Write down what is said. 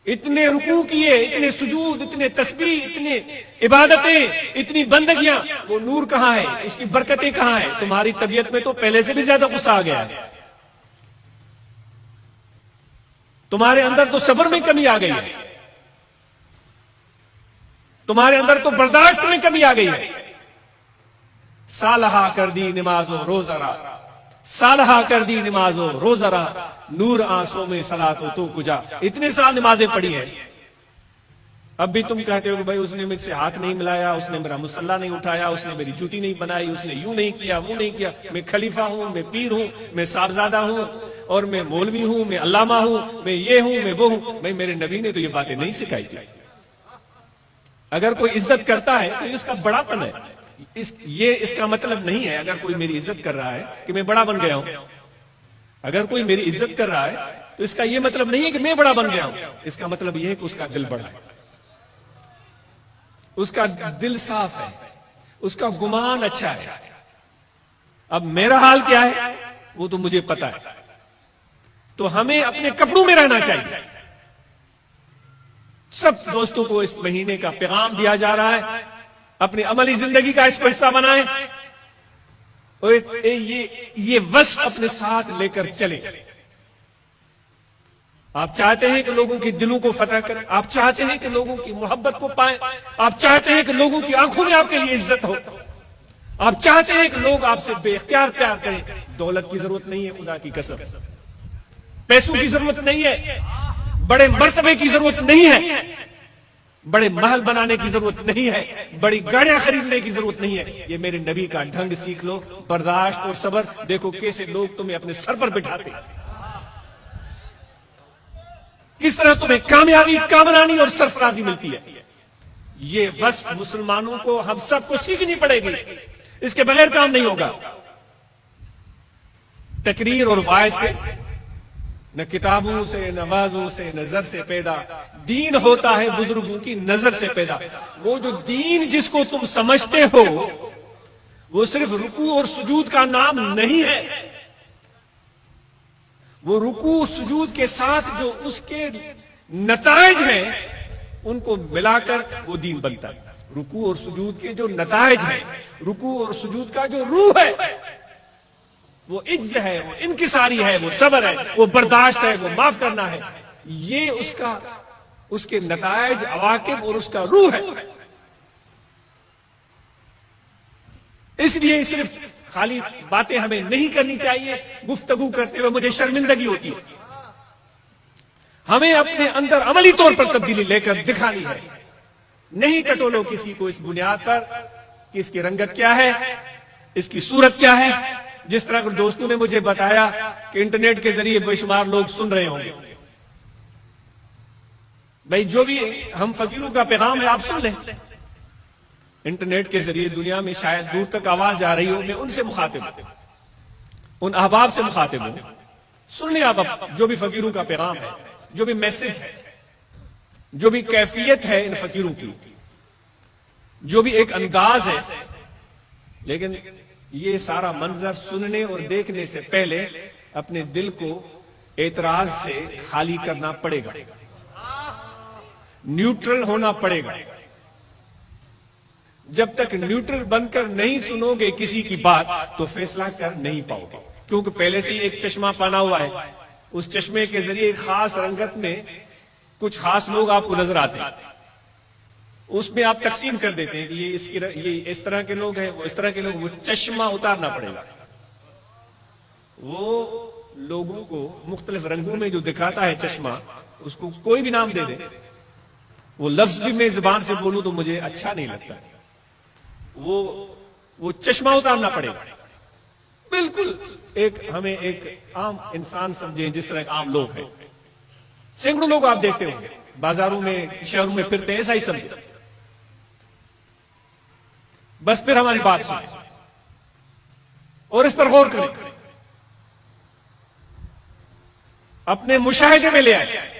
اتنے رکوع کیے، اتنے سجود، اتنے تسبیح، اتنے عبادتیں، اتنی بندگیاں، وہ نور کہاں ہے؟ اس کی برکتیں کہاں ہیں؟ تمہاری طبیعت میں تو پہلے سے بھی زیادہ غصہ آ گیا ہے، تمہارے اندر تو صبر میں کمی آ گئی ہے، تمہارے اندر تو برداشت میں کمی آ گئی ہے۔ سالہا کر دی نماز و روزہ را، سالہا کر دی نماز و روزہ را، نور آنسوں میں صلاۃ و تو کجا۔ اتنے سال نمازیں پڑھی ہیں، اب بھی تم کہتے ہو کہ بھائی اس نے مجھ سے ہاتھ نہیں ملایا، اس نے میرا مصلہ نہیں اٹھایا، اس نے میری جوتی نہیں بنائی، اس نے یوں نہیں کیا، وہ نہیں کیا، میں خلیفہ ہوں، میں پیر ہوں، میں صاحبزادہ ہوں، اور میں مولوی ہوں، میں علامہ ہوں، میں یہ ہوں، میں وہ ہوں۔ بھائی میرے نبی نے تو یہ باتیں نہیں سکھائی تھی۔ اگر کوئی عزت کرتا ہے تو یہ اس کا بڑا پن ہے، یہ اس کا مطلب نہیں ہے اگر کوئی میری عزت کر رہا ہے کہ میں بڑا بن گیا ہوں۔ اگر کوئی میری عزت کر رہا ہے تو اس کا یہ مطلب نہیں ہے کہ میں بڑا بن گیا ہوں، اس کا مطلب یہ ہے کہ اس کا دل بڑا ہے، اس کا دل صاف ہے، اس کا گمان اچھا ہے۔ اب میرا حال کیا ہے وہ تو مجھے پتا ہے، تو ہمیں اپنے کپڑوں میں رہنا چاہیے۔ سب دوستوں کو اس مہینے کا پیغام دیا جا رہا ہے، اپنی عملی زندگی کا اس کو حصہ بنائیں اور یہ وصف اپنے ساتھ لے کر چلیں۔ آپ چاہتے ہیں کہ لوگوں کے دلوں کو فتح کریں، آپ چاہتے ہیں کہ لوگوں کی محبت کو پائیں، آپ چاہتے ہیں کہ لوگوں کی آنکھوں میں آپ کے لیے عزت ہو، آپ چاہتے ہیں کہ لوگ آپ سے بے اختیار پیار کریں۔ دولت کی ضرورت نہیں ہے، خدا کی قسم، پیسوں کی ضرورت نہیں ہے، بڑے مرتبے کی ضرورت نہیں ہے، بڑے محل بنانے کی ضرورت نہیں ہے، بڑی گاڑیاں خریدنے کی ضرورت نہیں ہے۔ یہ میرے نبی کا ڈھنگ سیکھ لو، برداشت اور صبر۔ دیکھو کیسے لوگ تمہیں اپنے سر پر بٹھاتے، کس طرح تمہیں کامیابی، کامرانی اور سرفرازی ملتی ہے۔ یہ وصف مسلمانوں کو ہم سب کو سیکھنی پڑے گی، اس کے بغیر کام نہیں ہوگا۔ تقریر اور وعظ سے نہ کتابوں سے، نہ وعظوں سے، نظر سے پیدا، دین ہوتا ہے بزرگوں کی نظر سے پیدا۔ وہ جو دین جس کو تم سمجھتے ہو وہ صرف رکوع اور سجود کا نام نہیں ہے، وہ رکوع سجود کے ساتھ جو اس کے نتائج ہیں ان کو ملا کر وہ دین بنتا ہے۔ رکوع اور سجود کے جو نتائج ہیں، رکوع اور سجود کا جو روح ہے، وہ عجز ہے، وہ انکساری ہے، وہ صبر ہے، وہ برداشت ہے، وہ معاف کرنا ہے، یہ اس کے نتائج، عواقب اور اس کا روح ہے۔ اس لیے صرف خالی باتیں ہمیں نہیں کرنی چاہیے، گفتگو کرتے ہوئے مجھے شرمندگی ہوتی ہے۔ ہمیں اپنے اندر عملی طور پر تبدیلی لے کر دکھانی ہے۔ نہیں ٹٹولو کسی کو اس بنیاد پر کہ اس کی رنگت کیا ہے، اس کی صورت کیا ہے۔ جس طرح دوستوں نے مجھے بتایا کہ انٹرنیٹ کے ذریعے بے شمار لوگ سن رہے ہوں گے، بھائی جو بھی ہم فقیروں کا پیغام ہے آپ سن لیں۔ انٹرنیٹ کے ذریعے دنیا میں شاید دور تک آواز جا رہی ہو، میں ان سے مخاطب ہوں، ان احباب سے مخاطب ہوں۔ سن لیں آپ جو بھی فقیروں کا پیغام ہے، جو بھی میسج ہے، جو بھی کیفیت ہے ان فقیروں کی، جو بھی ایک انداز ہے۔ لیکن یہ سارا منظر سننے اور دیکھنے سے پہلے اپنے دل کو اعتراض سے خالی کرنا پڑے گا، نیوٹرل ہونا پڑے گا۔ جب تک نیوٹرل بن کر نہیں سنو گے کسی کی بات تو فیصلہ کر نہیں پاؤ گے، کیونکہ پہلے سے ایک چشمہ پانا ہوا ہے۔ اس چشمے کے ذریعے ایک خاص رنگت میں کچھ خاص لوگ آپ کو نظر آتے ہیں، اس میں آپ تقسیم کر دیتے ہیں کہ یہ اس طرح کے لوگ ہیں، وہ اس طرح کے لوگ۔ وہ چشمہ اتارنا پڑے گا۔ وہ لوگوں کو مختلف رنگوں میں جو دکھاتا ہے چشمہ، اس کو کوئی بھی نام دے دے، وہ لفظ بھی میں زبان سے بولوں تو مجھے اچھا نہیں لگتا، وہ چشمہ اتارنا پڑے گا۔ بالکل ہمیں ایک عام انسان سمجھیں، جس طرح ایک عام لوگ ہیں۔ سینکڑوں لوگ آپ دیکھتے ہوں گے بازاروں میں، شہروں میں پھرتے ہیں، ایسا ہی سمجھیں۔ بس پھر ہماری بات سنیں اور اس پر غور کریں، اپنے مشاہدے میں لے آئیں۔